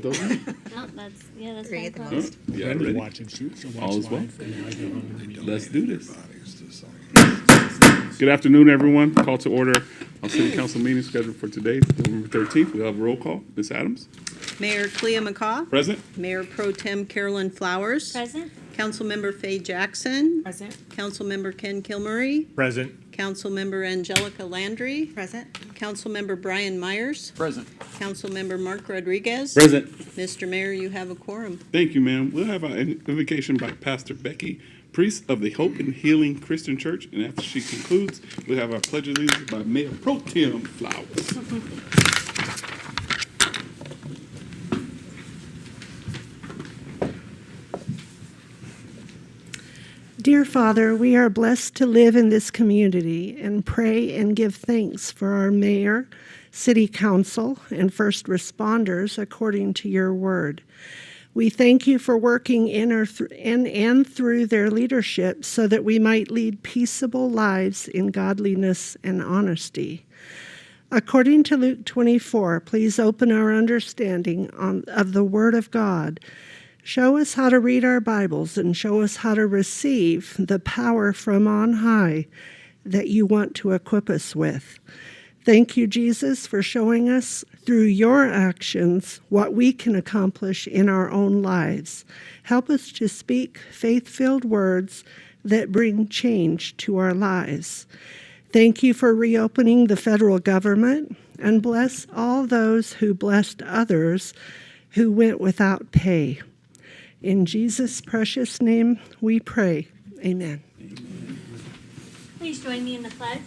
Those? No, that's Ready fine. at the most. Yeah, Brandy's ready? watching. She'll watch All is well. live, and I go home and then Let's do this. Good afternoon, everyone. Call to order our city council meeting scheduled for today, November 13th. We'll have a roll call. Ms. Adams? Mayor Clea McCaw. Present? Mayor Pro Tem Carolyn Flowers. Present? Councilmember Faye Jackson. Present. Councilmember Ken Kilmurray. Present. Councilmember Angelica Landry. Present. Councilmember Brian Myers. Present. Councilmember Mark Rodriguez. Present. Mr. Mayor, you have a quorum. Thank you, ma'am. We'll have our invocation by Pastor Becky, priest of the Hope and Healing Christian Church. And after she concludes, we'll have our pledge of allegiance by Mayor Pro Tem Flowers. Dear Father, we are blessed to live in this community and pray and give thanks for our mayor, city council, and first responders according to your word. We thank you for working in and through their leadership so that we might lead peaceable lives in godliness and honesty. According to Luke 24, please open our understanding of the Word of God. Show us how to read our Bibles and show us how to receive the power from on high that you want to equip us with. Thank you, Jesus, for showing us through your actions what we can accomplish in our own lives. Help us to speak faith-filled words that bring change to our lives. Thank you for reopening the federal government, and bless all those who blessed others who went without pay. In Jesus' precious name we pray. Amen. Please join me in the pledge.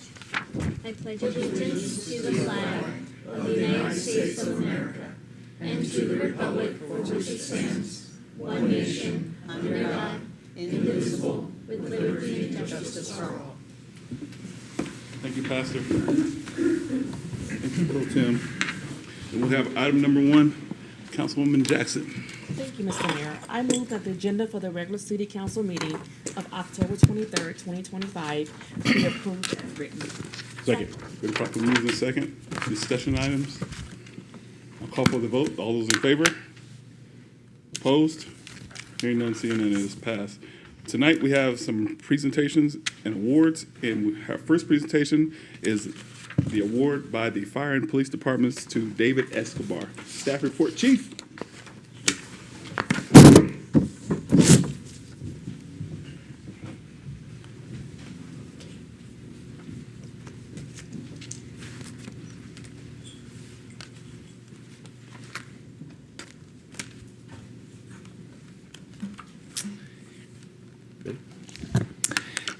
I pledge allegiance to the flag of the United States of America and to the republic for which it stands, one nation, under God, indivisible, with liberty and justice for all. Thank you, Pastor. Thank you, Pro Tem. And we'll have item number 1, Councilwoman Jackson. Thank you, Mr. Mayor. I move that the agenda for the regular city council meeting of October 23rd, 2025 be approved as written. Second. Been properly moved in second. Discussion items. I'll call for the vote. All those in favor? Opposed? Hearing none, seeing none, it is passed. Tonight we have some presentations and awards, and our first presentation is the award by the Fire and Police Departments to David Escobar. Staff report, Chief.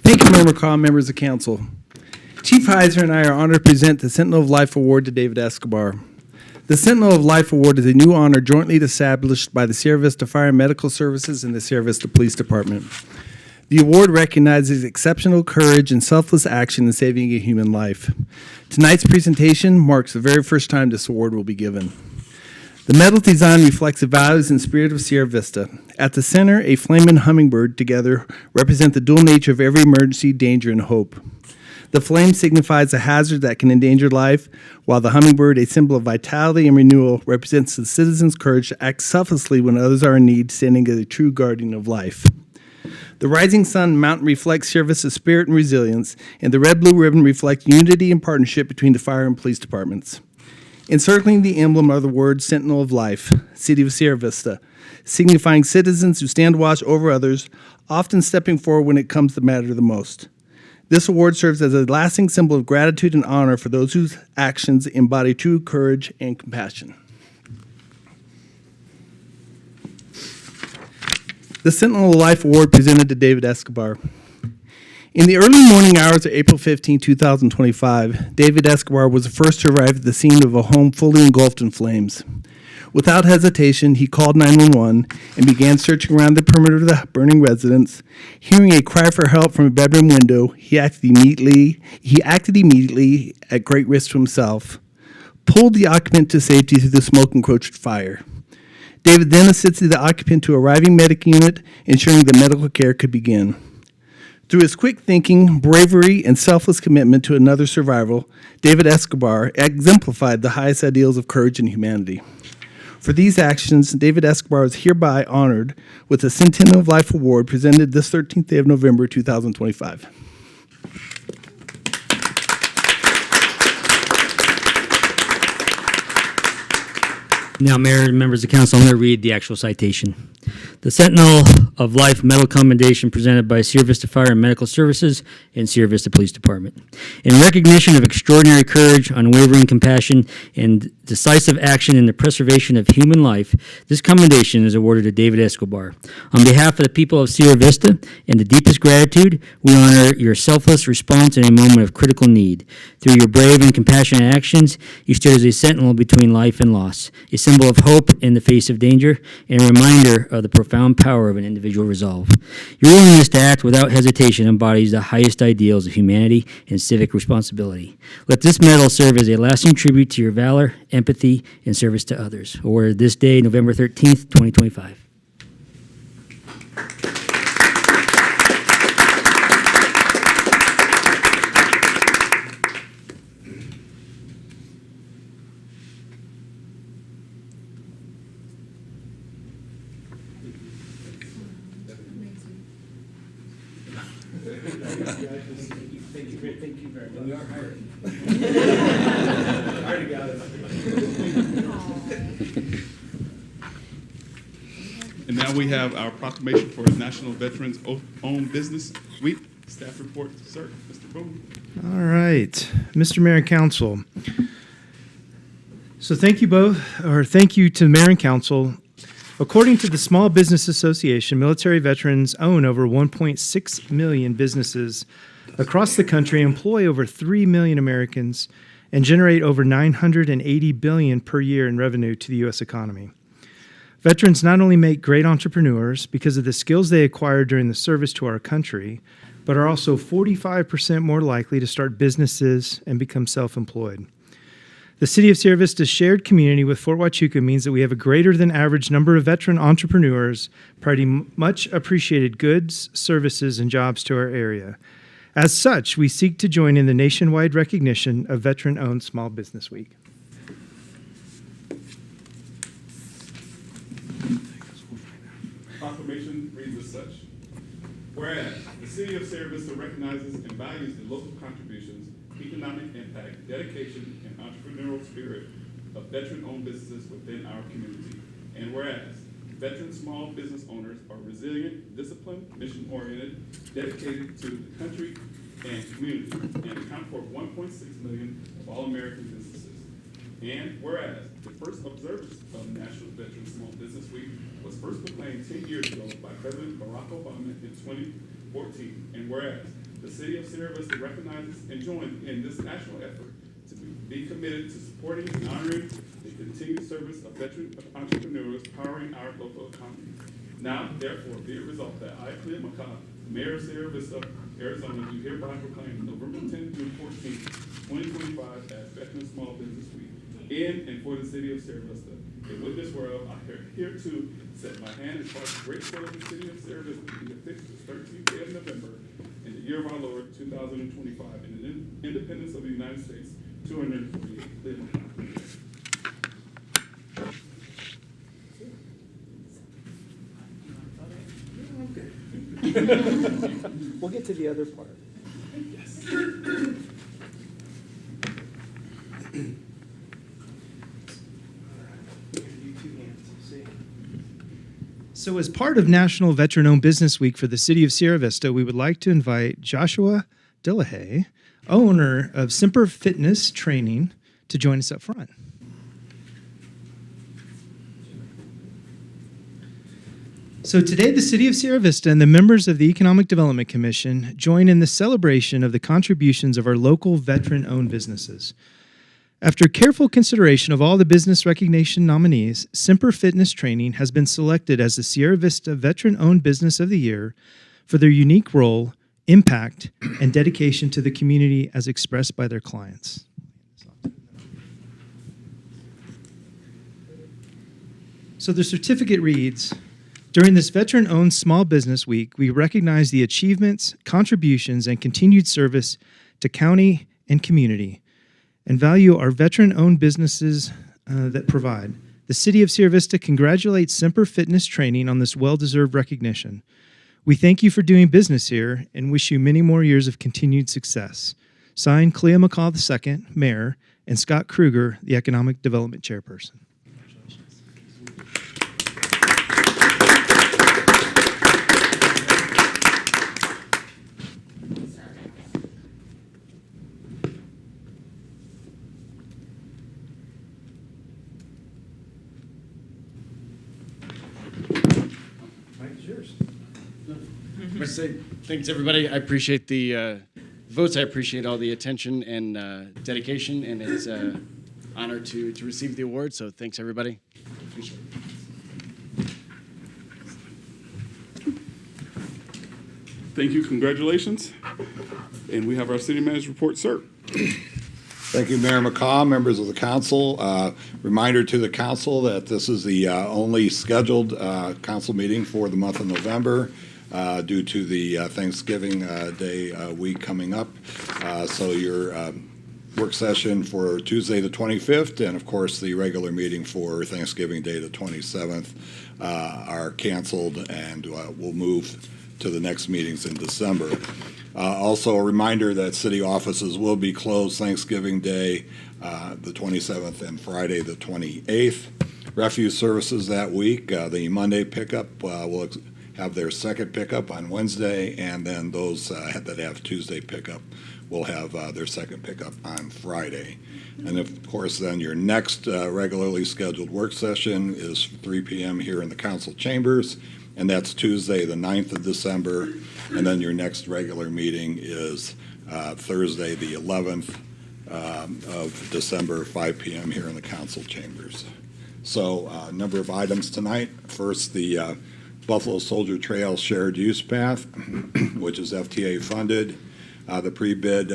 Thank you, Member McCaw, members of council. Chief Heiser and I are honored to present the Sentinel of Life Award to David Escobar. The Sentinel of Life Award is a new honor jointly established by the Sierra Vista Fire and Medical Services and the Sierra Vista Police Department. The award recognizes exceptional courage and selfless action in saving a human life. Tonight's presentation marks the very first time this award will be given. The medal design reflects the values and spirit of Sierra Vista. At the center, a flame and hummingbird together represent the dual nature of every emergency, danger, and hope. The flame signifies a hazard that can endanger life, while the hummingbird, a symbol of vitality and renewal, represents the citizens' courage to act selflessly when others are in need, standing as a true guardian of life. The rising sun mountain reflects Sierra Vista's spirit and resilience, and the red-blue ribbon reflects unity and partnership between the fire and police departments. Encircling the emblem are the words Sentinel of Life, City of Sierra Vista, signifying citizens who stand watch over others, often stepping forward when it comes to matter the most. This award serves as a lasting symbol of gratitude and honor for those whose actions embody true courage and compassion. The Sentinel of Life Award presented to David Escobar. In the early morning hours of April 15, 2025, David Escobar was the first to arrive at the scene of a home fully engulfed in flames. Without hesitation, he called 911 and began searching around the perimeter of the burning residence. Hearing a cry for help from a bedroom window, he acted immediately at great risk to himself, pulled the occupant to safety through the smoke-encroached fire. David then assisted the occupant to a arriving medic unit, ensuring that medical care could begin. Through his quick thinking, bravery, and selfless commitment to another's survival, David Escobar exemplified the highest ideals of courage and humanity. For these actions, David Escobar is hereby honored with the Centennial of Life Award presented this 13th day of November 2025. Now, Mayor and members of council, I'm going to read the actual citation. The Sentinel of Life Medal Commendation presented by Sierra Vista Fire and Medical Services and Sierra Vista Police Department. In recognition of extraordinary courage, unwavering compassion, and decisive action in the preservation of human life, this commendation is awarded to David Escobar. On behalf of the people of Sierra Vista, in the deepest gratitude, we honor your selfless response in a moment of critical need. Through your brave and compassionate actions, you stood as a sentinel between life and loss, a symbol of hope in the face of danger, and a reminder of the profound power of an individual resolve. Your willingness to act without hesitation embodies the highest ideals of humanity and civic responsibility. Let this medal serve as a lasting tribute to your valor, empathy, and service to others. Awarded this day, November 13th, 2025. And now we have our proclamation for National Veterans Owned Business Week. Staff report, sir, Mr. Boone. All right, Mr. Mayor and Council. So thank you to the Mayor and Council. According to the Small Business Association, military veterans own over 1.6 million businesses across the country, employ over 3 million Americans, and generate over $980 billion per year in revenue to the U.S. economy. Veterans not only make great entrepreneurs because of the skills they acquired during the service to our country, but are also 45% more likely to start businesses and become self-employed. The City of Sierra Vista's shared community with Fort Huachuca means that we have a greater than average number of veteran entrepreneurs providing much appreciated goods, services, and jobs to our area. As such, we seek to join in the nationwide recognition of Veteran-Owned Small Business Week. Proclamation reads as such. Whereas the City of Sierra Vista recognizes and values the local contributions, economic impact, dedication, and entrepreneurial spirit of veteran-owned businesses within our community. And whereas veteran small business owners are resilient, disciplined, mission-oriented, dedicated to the country and community, and account for 1.6 million of all American businesses. And whereas the first observance of National Veteran Small Business Week was first proclaimed 10 years ago by President Barack Obama in 2014. And whereas the City of Sierra Vista recognizes and joins in this national effort to be committed to supporting and honoring the continued service of veteran entrepreneurs powering our local economy. Now, therefore, be it resolved that I, Cleo McCaw, Mayor of Sierra Vista, Arizona, do hereby proclaim November 10 through 14, 2025 as Veteran Small Business Week in and for the City of Sierra Vista. And with this word, I hereto set my hand as far as the great will of the City of Sierra Vista to be affixed this 13th day of November in the year of our Lord, 2025, in the independence of the United States, 248. Cleo McCaw. We'll get to the other part. So as part of National Veteran-Owned Business Week for the City of Sierra Vista, we would like to invite Joshua Dillahay, owner of Semper Fitness Training, to join us up front. So today, the City of Sierra Vista and the members of the Economic Development Commission join in the celebration of the contributions of our local veteran-owned businesses. After careful consideration of all the business recognition nominees, Semper Fitness Training has been selected as the Sierra Vista Veteran-Owned Business of the Year for their unique role, impact, and dedication to the community as expressed by their clients. So the certificate reads, during this Veteran-Owned Small Business Week, we recognize the achievements, contributions, and continued service to county and community, and value our veteran-owned businesses that provide. The City of Sierra Vista congratulates Semper Fitness Training on this well-deserved recognition. We thank you for doing business here and wish you many more years of continued success. Signed, Clea McCaw II, Mayor, and Scott Kruger, the Economic Development Chairperson. Thanks, everybody. I appreciate the votes. I appreciate all the attention and dedication, and it's an honor to receive the award. So thanks, everybody. Appreciate it. Thank you, congratulations. And we have our city manager report, sir. Thank you, Mayor McCaw, members of the council. Reminder to the council that this is the only scheduled council meeting for the month of November due to the Thanksgiving Day week coming up. So your work session for Tuesday the 25th and, of course, the regular meeting for Thanksgiving Day the 27th are canceled and will move to the next meetings in December. Also, a reminder that city offices will be closed Thanksgiving Day, the 27th, and Friday, the 28th. Refuse services that week, the Monday pickup will have their second pickup on Wednesday, and then those that have Tuesday pickup will have their second pickup on Friday. And of course, then your next regularly scheduled work session is 3 p.m. here in the council chambers, and that's Tuesday, the 9th of December. And then your next regular meeting is Thursday, the 11th of December, 5 p.m. here in the council chambers. So a number of items tonight. First, the Buffalo Soldier Trail Shared Use Path, which is FTA funded. The pre-bid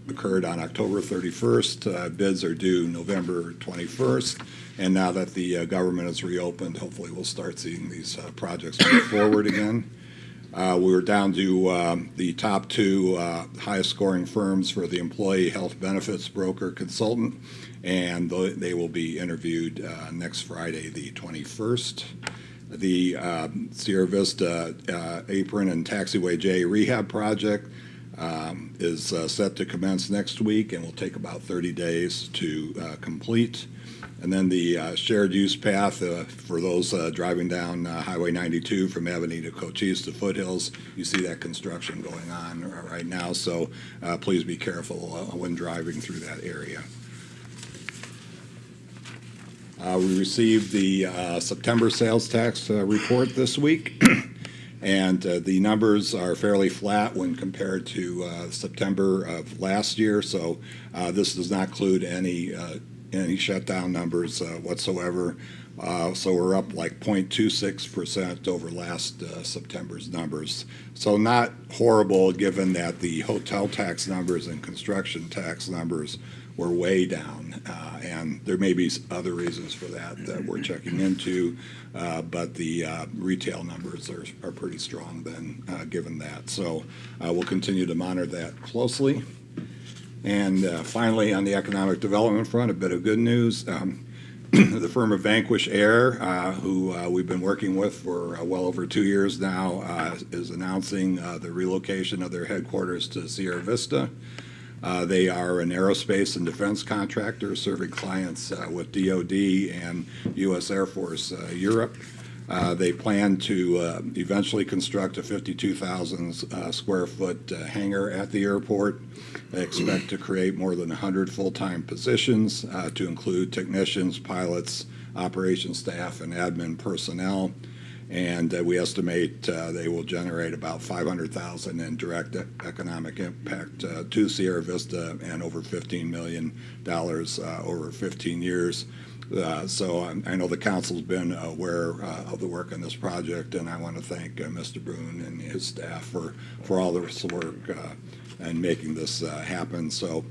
occurred on October 31st. Bids are due November 21st. And now that the government has reopened, hopefully we'll start seeing these projects move forward again. We were down to the top two highest scoring firms for the employee health benefits broker consultant, and they will be interviewed next Friday, the 21st. The Sierra Vista Apron and Taxiway J rehab project is set to commence next week and will take about 30 days to complete. And then the shared use path for those driving down Highway 92 from Ebony to Cochise to Foothills. You see that construction going on right now, so please be careful when driving through that area. We received the September sales tax report this week, and the numbers are fairly flat when compared to September of last year, so this does not include any shutdown numbers whatsoever. So we're up like 0.26% over last September's numbers. So not horrible given that the hotel tax numbers and construction tax numbers were way down. And there may be other reasons for that that we're checking into, but the retail numbers are pretty strong then given that. So we'll continue to monitor that closely. And finally, on the economic development front, a bit of good news. The firm of Vanquish Air, who we've been working with for well over 2 years now, is announcing the relocation of their headquarters to Sierra Vista. They are an aerospace and defense contractor serving clients with DoD and U.S. Air Force Europe. They plan to eventually construct a 52,000 square foot hangar at the airport. They expect to create more than 100 full-time positions to include technicians, pilots, operations staff, and admin personnel. And we estimate they will generate about $500,000 in direct economic impact to Sierra Vista and over $15 million over 15 years. So I know the council's been aware of the work on this project, and I want to thank Mr. Boone and his staff for all this work and making this happen. So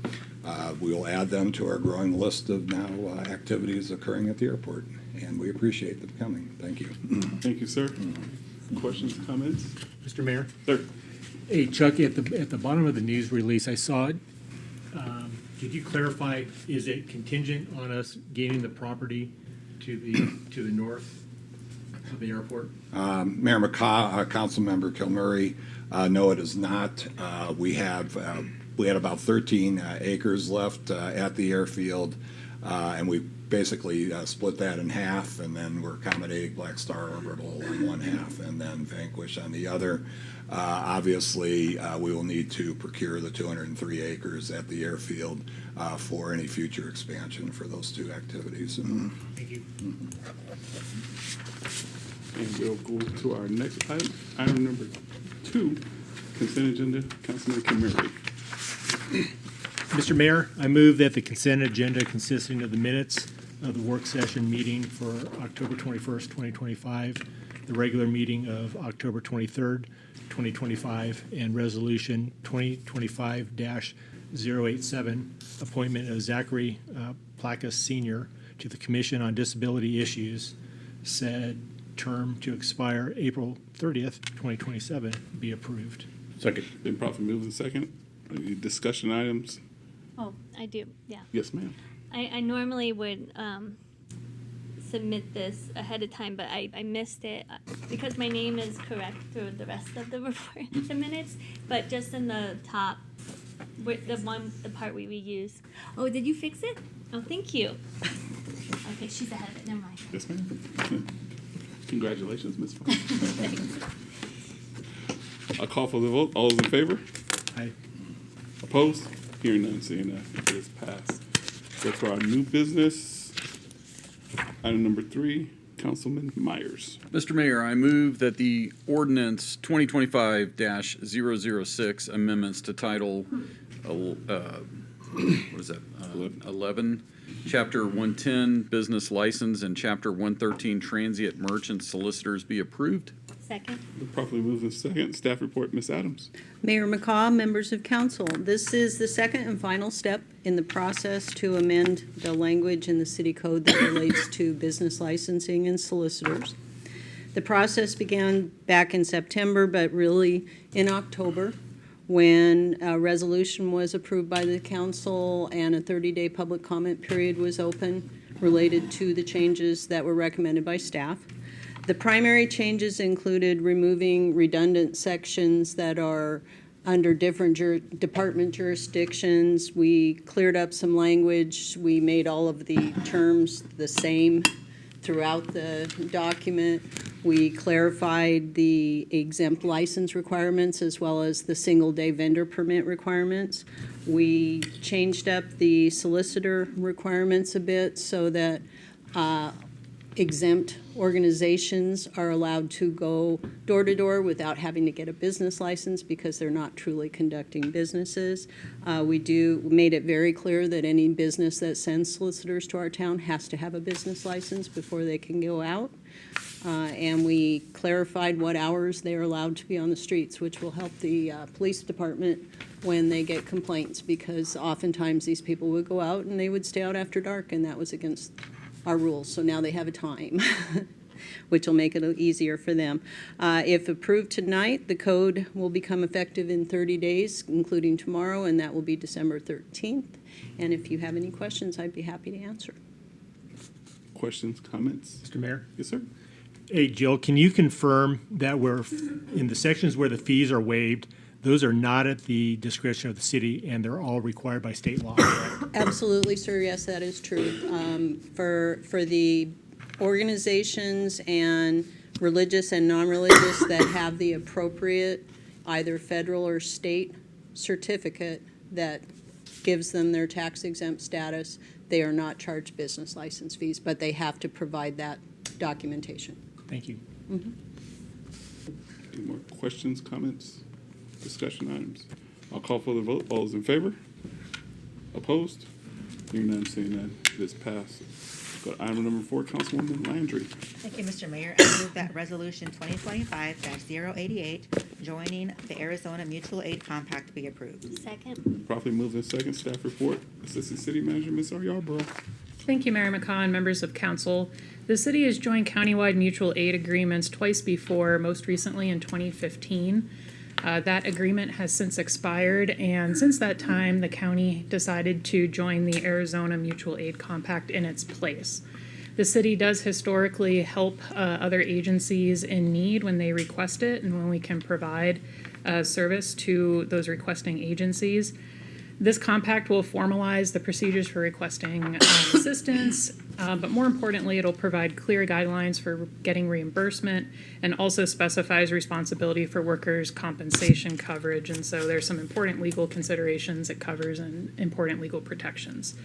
we will add them to our growing list of now activities occurring at the airport, and we appreciate them coming. Thank you. Thank you, sir. Questions, comments? Mr. Mayor? Sir. Hey, Chuck, at the bottom of the news release, I saw it. Could you clarify, is it contingent on us gaining the property to the north of the airport? Mayor McCaw, Councilmember Kilmurray, no, it is not. We had about 13 acres left at the airfield, and we basically split that in half, and then we're accommodating Black Star Orbital on one half, and then Vanquish on the other. Obviously, we will need to procure the 203 acres at the airfield for any future expansion for those two activities. Thank you. And we'll go to our next item, item number 2, consent agenda. Councilman Kimmerer. Mr. Mayor, I move that the consent agenda consisting of the minutes of the work session meeting for October 21st, 2025, the regular meeting of October 23rd, 2025, and resolution 2025-087, appointment of Zachary Placus Sr. to the Commission on Disability Issues, said term to expire April 30th, 2027, be approved. Second. Been properly moved and second. Any discussion items? Oh, I do, yeah. Yes, ma'am. I normally would submit this ahead of time, but I missed it because my name is correct through the rest of the report, the minutes, but just in the top, the part we reused. Oh, did you fix it? Oh, thank you. Okay, she's ahead of it. Never mind. Yes, ma'am. Congratulations, Ms. Fong. I'll call for the vote. All those in favor? Aye. Opposed? Hearing none, seeing none, it is passed. Go to our new business. Item number 3, Councilman Myers. Mr. Mayor, I move that the ordinance 2025-006 amendments to Title, what is that? 11, Chapter 110, Business License, and Chapter 113, Transient Merchant Solicitors be approved. Second. Properly moved and second. Staff report, Ms. Adams. Mayor McCaw, members of council, this is the second and final step in the process to amend the language in the city code that relates to business licensing and solicitors. The process began back in September, but really in October, when a resolution was approved by the council and a 30-day public comment period was open related to the changes that were recommended by staff. The primary changes included removing redundant sections that are under different department jurisdictions. We cleared up some language. We made all of the terms the same throughout the document. We clarified the exempt license requirements as well as the single-day vendor permit requirements. We changed up the solicitor requirements a bit so that exempt organizations are allowed to go door to door without having to get a business license because they're not truly conducting businesses. We made it very clear that any business that sends solicitors to our town has to have a business license before they can go out. And we clarified what hours they are allowed to be on the streets, which will help the police department when they get complaints, because oftentimes these people would go out and they would stay out after dark, and that was against our rules. So now they have a time, which will make it easier for them. If approved tonight, the code will become effective in 30 days, including tomorrow, and that will be December 13th. And if you have any questions, I'd be happy to answer. Questions, comments? Mr. Mayor? Yes, sir. Hey, Jill, can you confirm that we're, in the sections where the fees are waived, those are not at the discretion of the city, and they're all required by state law, correct? Absolutely, sir. Yes, that is true. For the organizations and religious and non-religious that have the appropriate either federal or state certificate that gives them their tax exempt status, they are not charged business license fees, but they have to provide that documentation. Thank you. Mm-hmm. Any more questions, comments, discussion items? I'll call for the vote. All those in favor? Opposed? Hearing none, seeing none, it is passed. Go to item number 4, Councilwoman Landry. Thank you, Mr. Mayor. I move that Resolution 2025-088, joining the Arizona Mutual Aid Compact, be approved. Second. Properly moved in second. Staff report. Assistant City Manager, Ms. Yarborough. Thank you, Mayor McCaw and members of council. The city has joined countywide mutual aid agreements twice before, most recently in 2015. That agreement has since expired, and since that time, the county decided to join the Arizona Mutual Aid Compact in its place. The city does historically help other agencies in need when they request it and when we can provide service to those requesting agencies. This compact will formalize the procedures for requesting assistance, but more importantly, it'll provide clear guidelines for getting reimbursement and also specifies responsibility for workers' compensation coverage. And so there's some important legal considerations it covers and important legal protections.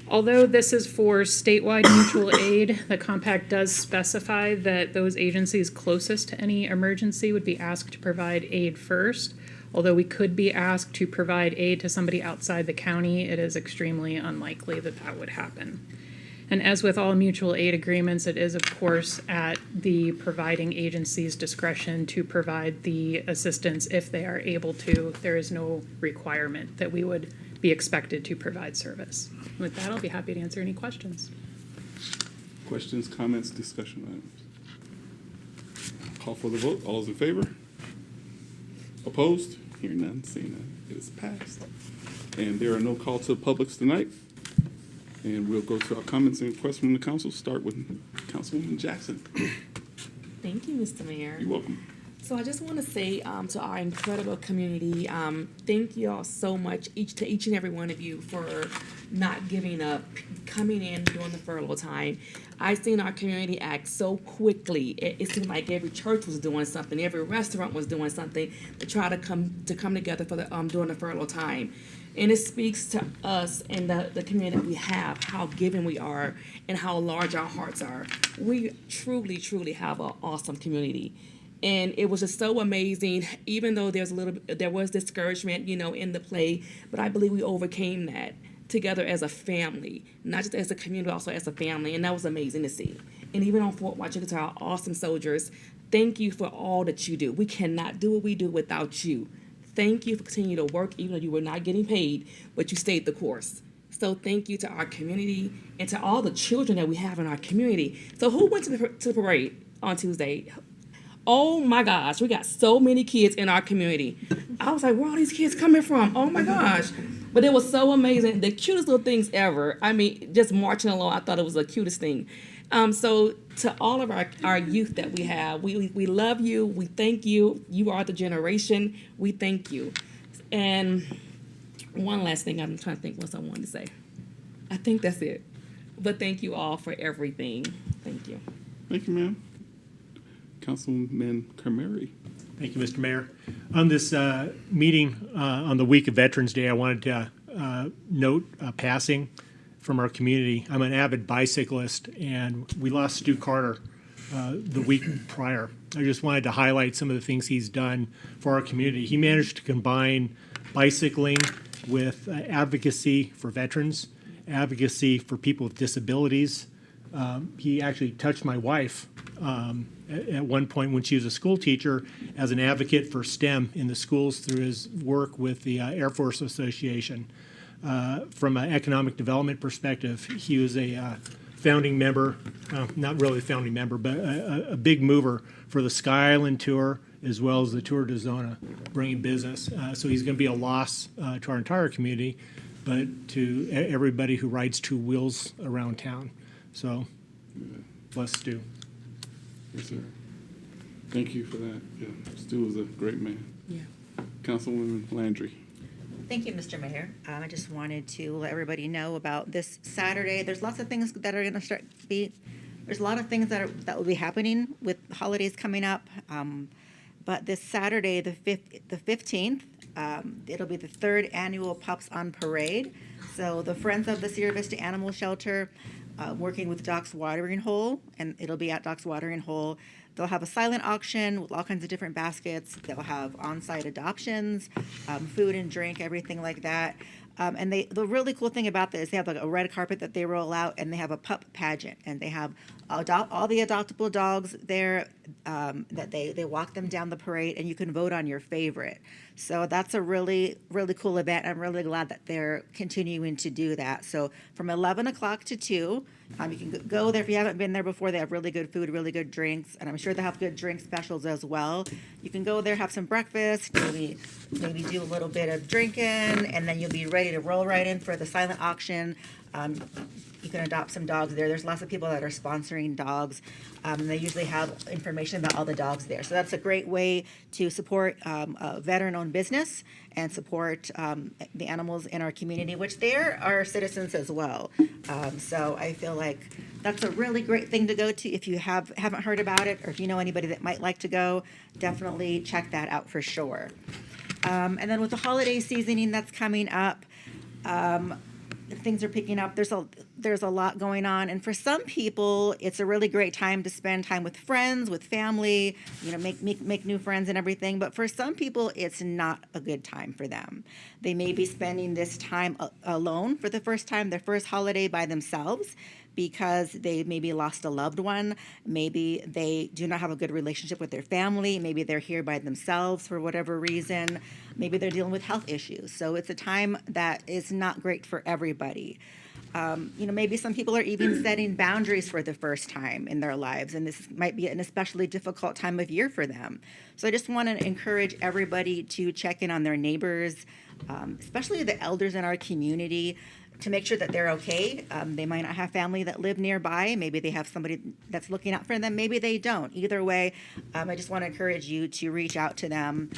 Although this is for statewide mutual aid, the compact does specify that those agencies closest to any emergency would be asked to provide aid first. Although we could be asked to provide aid to somebody outside the county, it is extremely unlikely that that would happen. And as with all mutual aid agreements, it is, of course, at the providing agency's discretion to provide the assistance if they are able to. There is no requirement that we would be expected to provide service. With that, I'll be happy to answer any questions. Questions, comments, discussion items? Call for the vote. All those in favor? Opposed? Hearing none, seeing none. It is passed. And there are no calls to the publics tonight. And we'll go to our comments and requests from the council. Start with Councilwoman Jackson. Thank you, Mr. Mayor. You're welcome. So I just want to say to our incredible community, thank you all so much, each and every one of you, for not giving up, coming in during the furlough time. I've seen our community act so quickly. It seemed like every church was doing something, every restaurant was doing something to try to come together for the during the furlough time. And it speaks to us and the community that we have, how giving we are and how large our hearts are. We truly, truly have an awesome community. And it was just so amazing, even though there was discouragement, in the play, but I believe we overcame that together as a family, not just as a community, but also as a family, and that was amazing to see. And even on Fort Washington, to our awesome soldiers, thank you for all that you do. We cannot do what we do without you. Thank you for continuing to work, even though you were not getting paid, but you stayed the course. So thank you to our community and to all the children that we have in our community. So who went to the parade on Tuesday? Oh my gosh, we got so many kids in our community. I was like, where are all these kids coming from? Oh my gosh. But it was so amazing. The cutest little things ever. I mean, just marching along, I thought it was the cutest thing. So to all of our youth that we have, we love you. We thank you. You are the generation. We thank you. And one last thing, I'm trying to think what I wanted to say. I think that's it. But thank you all for everything. Thank you. Thank you, ma'am. Councilman Kermary. Thank you, Mr. Mayor. On this meeting on the week of Veterans Day, I wanted to note a passing from our community. I'm an avid bicyclist, and we lost Stu Carter the week prior. I just wanted to highlight some of the things he's done for our community. He managed to combine bicycling with advocacy for veterans, advocacy for people with disabilities. He actually touched my wife at one point when she was a school teacher as an advocate for STEM in the schools through his work with the Air Force Association. From an economic development perspective, he was a founding member, not really a founding member, but a big mover for the Sky Island Tour as well as the Tour de Zona, bringing business. So he's going to be a loss to our entire community, but to everybody who rides two wheels around town. So, bless Stu. Yes, sir. Thank you for that. Yeah, Stu was a great man. Yeah. Councilwoman Landry. Thank you, Mr. Mayor. I just wanted to let everybody know about this Saturday. There's lots of things that are going to there's a lot of things that will be happening with holidays coming up. But this Saturday, the 15th, it'll be the 3rd annual Pups on Parade. So the Friends of the Sierra Vista Animal Shelter, working with Doc's Watering Hole, and it'll be at Doc's Watering Hole. They'll have a silent auction with all kinds of different baskets. They'll have on-site adoptions, food and drink, everything like that. And the really cool thing about this is they have like a red carpet that they roll out, and they have a pup pageant, and they have all the adoptable dogs there that they walk them down the parade, and you can vote on your favorite. So that's a really, really cool event. I'm really glad that they're continuing to do that. So from 11 o'clock to 2, you can go there if you haven't been there before. They have really good food, really good drinks, and I'm sure they have good drink specials as well. You can go there, have some breakfast, maybe do a little bit of drinking, and then you'll be ready to roll right in for the silent auction. You can adopt some dogs there. There's lots of people that are sponsoring dogs, and they usually have information about all the dogs there. So that's a great way to support a veteran-owned business and support the animals in our community, which they're our citizens as well. So I feel like that's a really great thing to go to. If you haven't heard about it, or if you know anybody that might like to go, definitely check that out for sure. And then with the holiday seasoning that's coming up, things are picking up. There's a lot going on, and for some people, it's a really great time to spend time with friends, with family, make new friends and everything. But for some people, it's not a good time for them. They may be spending this time alone for the first time, their first holiday by themselves, because they maybe lost a loved one. Maybe they do not have a good relationship with their family. Maybe they're here by themselves for whatever reason. Maybe they're dealing with health issues. So it's a time that is not great for everybody. Maybe some people are even setting boundaries for the first time in their lives, and this might be an especially difficult time of year for them. So I just want to encourage everybody to check in on their neighbors, especially the elders in our community, to make sure that they're okay. They might not have family that live nearby. Maybe they have somebody that's looking out for them. Maybe they don't. Either way, I just want to encourage you to reach out to them.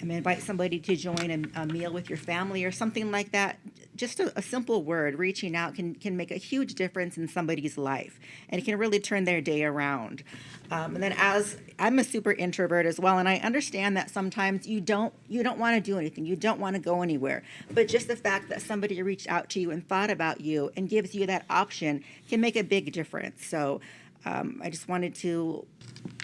Invite somebody to join a meal with your family or something like that. Just a simple word, reaching out, can make a huge difference in somebody's life, and it can really turn their day around. And then, as I'm a super introvert as well, and I understand that sometimes you don't want to do anything, you don't want to go anywhere, but just the fact that somebody reached out to you and thought about you and gives you that option can make a big difference. So I just wanted to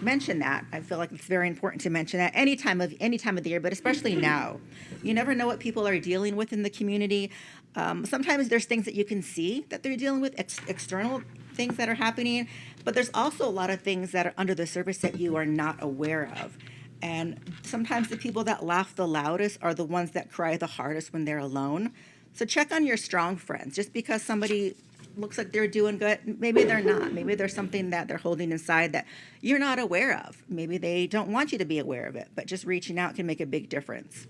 mention that. I feel like it's very important to mention that any time of the year, but especially now. You never know what people are dealing with in the community. Sometimes there's things that you can see that they're dealing with, external things that are happening, but there's also a lot of things that are under the surface that you are not aware of. And sometimes the people that laugh the loudest are the ones that cry the hardest when they're alone. So check on your strong friends. Just because somebody looks like they're doing good, maybe they're not. Maybe there's something that they're holding inside that you're not aware of. Maybe they don't want you to be aware of it, but just reaching out can make a big difference.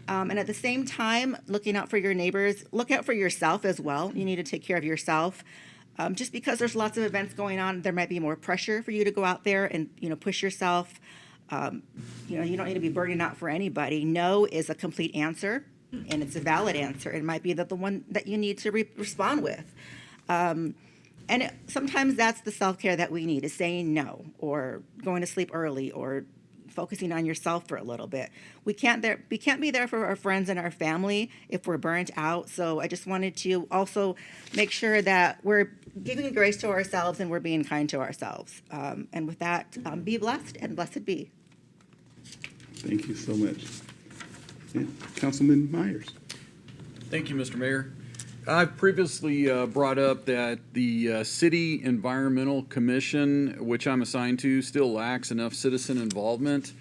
And at the same time, looking out for your neighbors, look out for yourself as well. You need to take care of yourself. Just because there's lots of events going on, there might be more pressure for you to go out there and push yourself. You don't need to be burning out for anybody. No is a complete answer, and it's a valid answer. It might be the one that you need to respond with. Sometimes that's the self-care that we need, is saying no, or going to sleep early, or focusing on yourself for a little bit. We can't be there for our friends and our family if we're burnt out. So I just wanted to also make sure that we're giving grace to ourselves and we're being kind to ourselves. And with that, be blessed and blessed be. Thank you so much. Yeah. Councilman Myers. Thank you, Mr. Mayor. I've previously brought up that the City Environmental Commission, which I'm assigned to, still lacks enough citizen involvement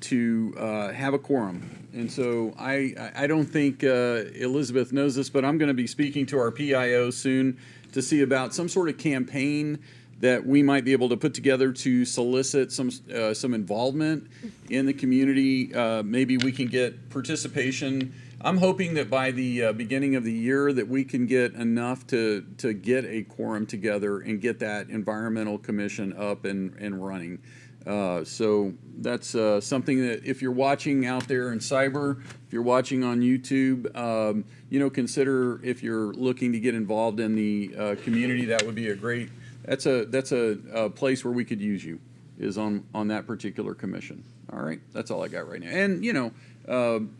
to have a quorum. And so I don't think Elizabeth knows this, but I'm going to be speaking to our PIO soon to see about some sort of campaign that we might be able to put together to solicit some involvement in the community. Maybe we can get participation. I'm hoping that by the beginning of the year that we can get enough to get a quorum together and get that environmental commission up and running. So that's something that if you're watching out there in cyber, if you're watching on YouTube, consider if you're looking to get involved in the community. That would be a great. That's a place where we could use you, is on that particular commission. All right, that's all I got right now. And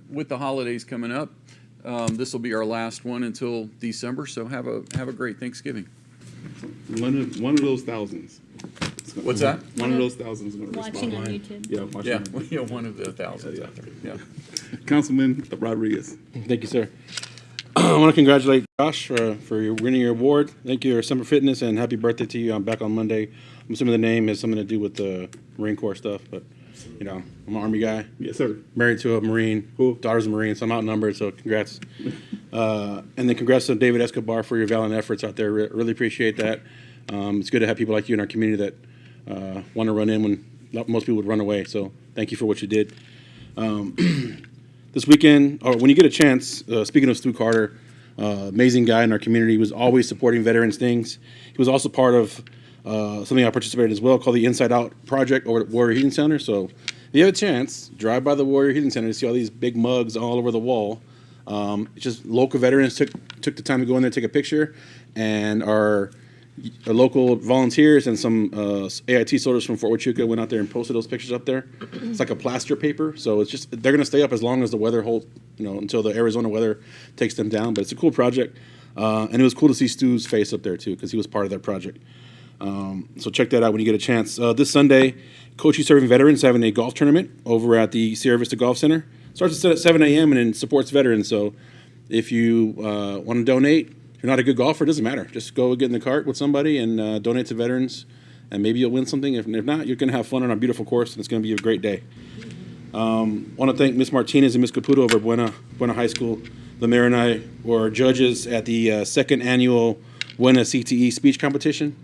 with the holidays coming up, this will be our last one until December. So have a great Thanksgiving. One of those thousands. What's that? One of those thousands is going to Watching respond. on YouTube. Yeah, watching on YouTube. Yeah, one of the thousands out there. Yeah. Councilman Rodriguez. Thank you, sir. I want to congratulate Josh for winning your award. Thank you, Summer Fitness, and happy birthday to you. I'm back on Monday. I'm assuming the name has something to do with the Marine Corps stuff, but I'm an Army guy. Yes, sir. Married to a Marine. Cool. Daughter's a Marine, so I'm outnumbered, so congrats. And then congrats to David Escobar for your valiant efforts out there. Really appreciate that. It's good to have people like you in our community that want to run in when most people would run away, so thank you for what you did. This weekend, or when you get a chance, speaking of Stu Carter, amazing guy in our community. He was always supporting veterans things. He was also part of something I participated in as well called the Inside Out Project over at Warrior Heating Center. So if you have a chance, drive by the Warrior Heating Center to see all these big mugs all over the wall. It's just local veterans took the time to go in there, take a picture, and our local volunteers and some AIT soldiers from Fort Huachuca went out there and posted those pictures up there. It's like a plaster paper, so it's just they're going to stay up as long as the weather holds, until the Arizona weather takes them down. But it's a cool project, and it was cool to see Stu's face up there too because he was part of that project. So check that out when you get a chance. This Sunday, Coaching Serving Veterans having a golf tournament over at the Sierra Vista Golf Center. Starts at 7 a.m. and it supports veterans. So if you want to donate, if you're not a good golfer, it doesn't matter. Just go get in the cart with somebody and donate to veterans, and maybe you'll win something. If not, you're going to have fun on our beautiful course, and it's going to be a great day. Want to thank Ms. Martinez and Ms. Caputo over at Buena High School. The mayor and I were judges at the second annual Buena CTE speech competition,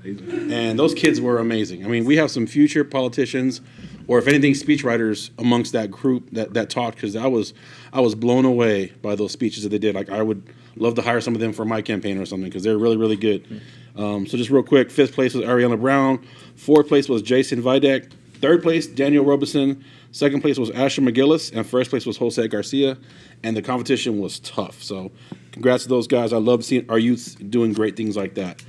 and those kids were amazing. I mean, we have some future politicians, or if anything, speechwriters amongst that group that talked, because I was blown away by those speeches that they did. Like, I would love to hire some of them for my campaign or something because they're really, really good. So just real quick, 5th place was Ariana Brown, 4th place was Jason Videk, 3rd place Daniel Robeson, 2nd place was Asher McGillis, and 1st place was Jose Garcia, and the competition was tough. So congrats to those guys. I love seeing our youth doing great things like that.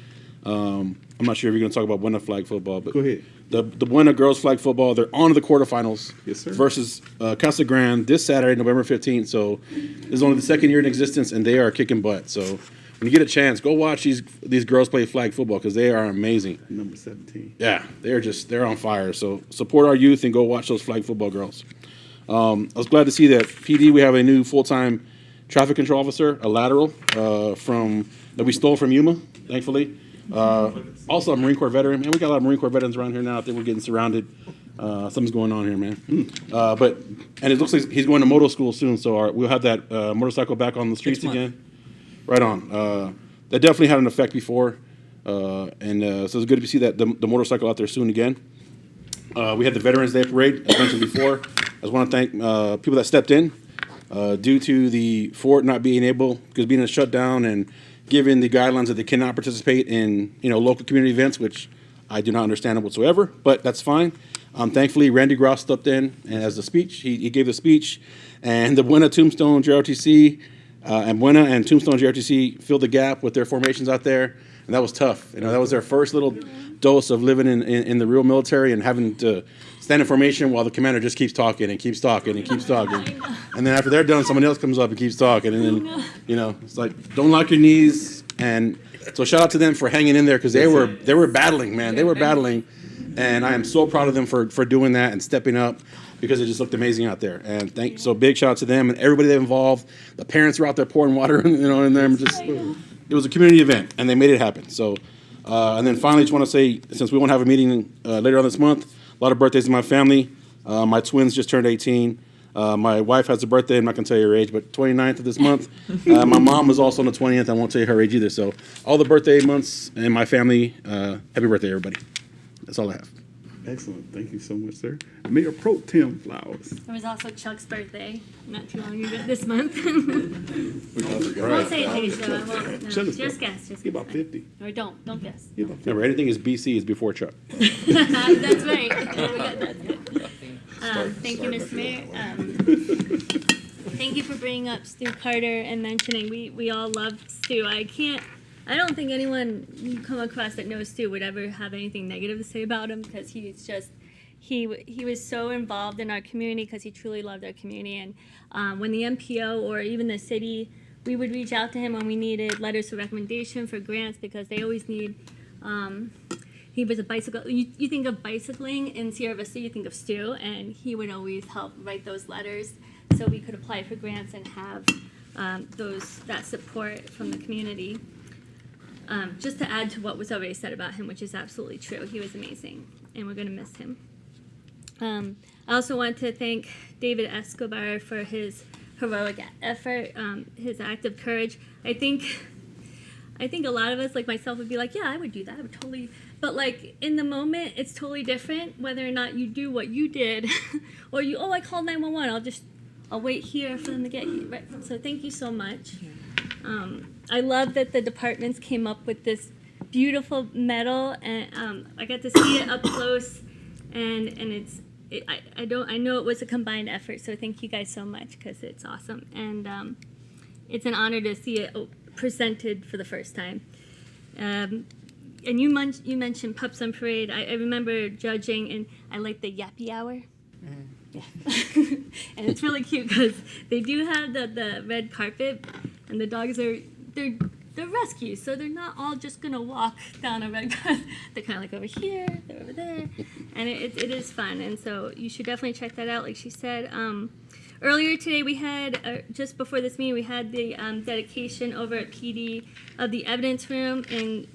I'm not sure if you're going to talk about Buena flag football, but Go ahead. The Buena girls flag football, they're on to the quarterfinals. Yes, sir. Versus Casa Grande this Saturday, November 15th. So this is only the 2nd year in existence, and they are kicking butt. So when you get a chance, go watch these girls play flag football because they are amazing. Number 17. Yeah, they're on fire. So support our youth and go watch those flag football girls. I was glad to see that PD, we have a new full-time traffic control officer, a lateral that we stole from Yuma, thankfully. Also a Marine Corps veteran. Man, we got a lot of Marine Corps veterans around here now. I think we're getting surrounded. Something's going on here, man. And it looks like he's going to moto school soon, so we'll have that motorcycle back on the streets again. Right on. That definitely had an effect before, so it's good to see that the motorcycle out there soon again. We had the Veterans Day parade, as mentioned before. I just want to thank people that stepped in due to the fort not being able, because being a shutdown and given the guidelines that they cannot participate in, local community events, which I do not understand whatsoever, but that's fine. Thankfully, Randy Gross stepped in and as the speech, he gave the speech, and the Buena Tombstone JROTC and Buena and Tombstone JROTC filled the gap with their formations out there, and that was tough. That was their first little dose of living in the real military and having to stand in formation while the commander just keeps talking and keeps talking and keeps talking. And then after they're done, someone else comes up and keeps talking. And then, it's like, don't lock your knees. And so shout out to them for hanging in there because they were battling, man. They were battling. And I am so proud of them for doing that and stepping up because it just looked amazing out there. And so big shout out to them and everybody that involved. The parents were out there pouring water, in there. It was a community event and they made it happen. So, and then finally, just want to say, since we won't have a meeting later on this month, a lot of birthdays in my family. My twins just turned 18. My wife has a birthday. I'm not going to tell you her age, but 29th of this month. My mom was also on the 20th. I won't tell you her age either. So all the birthday months in my family, happy birthday, everybody. That's all I have. Excellent. Thank you so much, sir. Mayor Pro Tem Flowers. It was also Chuck's birthday not too long ago this month. I Right. won't say his age though. I won't. No, Shut us just up. guess. Just He about guess. 50. Or don't guess. He about 50. Remember, anything is BC is before Chuck. That's right. That's good. Thank you, Mr. Mayor. Thank you for bringing up Stu Carter and mentioning we all love Stu. I don't think anyone you come across that knows Stu would ever have anything negative to say about him because he's just he was so involved in our community because he truly loved our community. And when the MPO or even the city, we would reach out to him when we needed letters of recommendation for grants because they always need. He was a bicycle. You think of bicycling in Sierra Vista, you think of Stu, and he would always help write those letters so we could apply for grants and have that support from the community. Just to add to what was already said about him, which is absolutely true, he was amazing, and we're going to miss him. I also want to thank David Escobar for his heroic effort, his act of courage. I think a lot of us, like myself, would be like, yeah, I would do that. I would totally. But like in the moment, it's totally different whether or not you do what you did, or I called 911. I'll wait here for them to get here. Right? So thank you so much. I love that the departments came up with this beautiful medal, and I got to see it up close, and I know it was a combined effort. So thank you guys so much, because it's awesome, and it's an honor to see it presented for the first time. And you mentioned Pups on Parade. I remember judging, and I like the Yappy Hour. Yeah. And it's really cute because they do have the red carpet, and the dogs they're rescues, so they're not all just gonna walk down a red carpet. They're kind of like over here, they're over there, and it is fun. And so you should definitely check that out. Like she said, earlier today we had just before this meeting we had the dedication over at PD of the evidence room in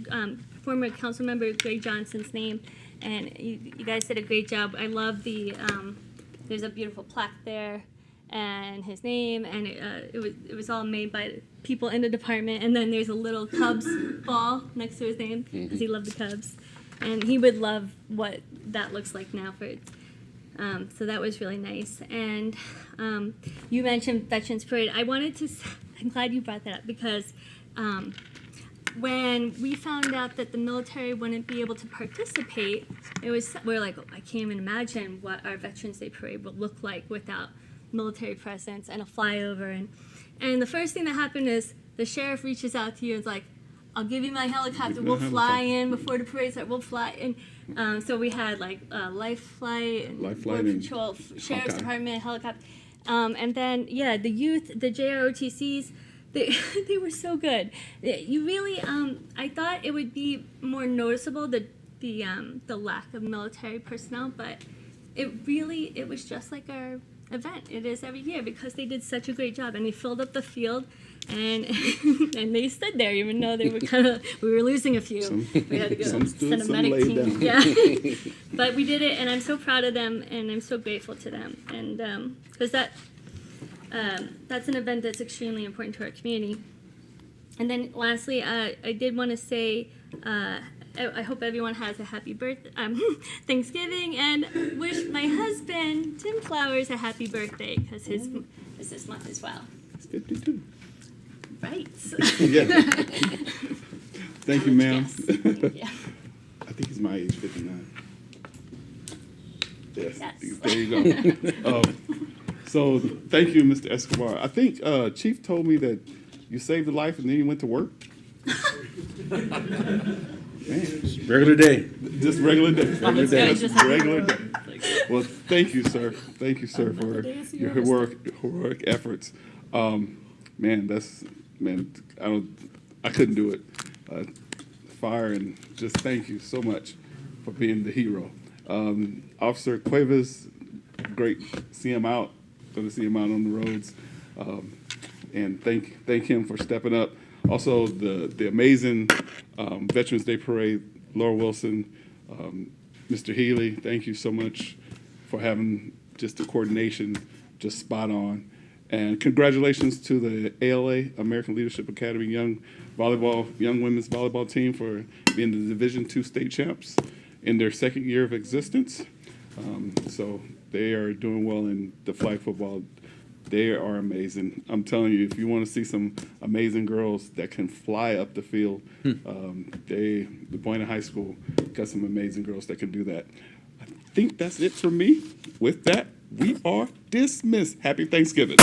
former council member Greg Johnson's name, and you guys did a great job. I love the there's a beautiful plaque there and his name, and it was all made by people in the department. And then there's a little Cubs ball next to his name because he loved the Cubs, and he would love what that looks like now for it. So that was really nice. And you mentioned Veterans Parade. I'm glad you brought that up, because when we found out that the military wouldn't be able to participate, we're like, oh, I can't even imagine what our Veterans Day Parade would look like without military presence and a flyover. And the first thing that happened is the sheriff reaches out to you and is like, I'll give you my helicopter. We'll fly in before the parade starts. We'll fly in. So we had like Life Flight and Border Patrol, Sheriff's Department, helicopter. And then, yeah, the youth, the JROTCs, they were so good. You really, I thought it would be more noticeable, the lack of military personnel, but it was just like our event. It is every year, because they did such a great job, and they filled up the field, and and they stood there even though they were we were losing a few. We had to go send a medic team. Yeah. But we did it, and I'm so proud of them, and I'm so grateful to them, and because that's an event that's extremely important to our community. And then lastly, I did want to say I hope everyone has a happy Thanksgiving, and wish my husband, Tim Flowers, a happy birthday, because his is this month as well. It's 52. Right. Yeah. Thank you, ma'am. Yeah. I think he's my age, 59. Yes. Yes. There you go. So thank you, Mr. Escobar. I think Chief told me that you saved a life and then you went to work. Man. Regular day. Just regular day. Regular day. Just regular day. Well, thank you, sir. Thank you, sir, for your heroic efforts. I couldn't do it. Fire, and just thank you so much for being the hero. Officer Cuevas, great. See him out. Going to see him out on the roads, and thank him for stepping up. Also, the amazing Veterans Day Parade, Laura Wilson, Mr. Healy, thank you so much for having just the coordination just spot on. And congratulations to the ALA, American Leadership Academy young women's volleyball team for being the Division II state champs in their second year of existence. So they are doing well in the flag football. They are amazing. I'm telling you, if you want to see some amazing girls that can fly up the field, the Buena High School got some amazing girls that can do that. I think that's it for me. With that, we are dismissed. Happy Thanksgiving.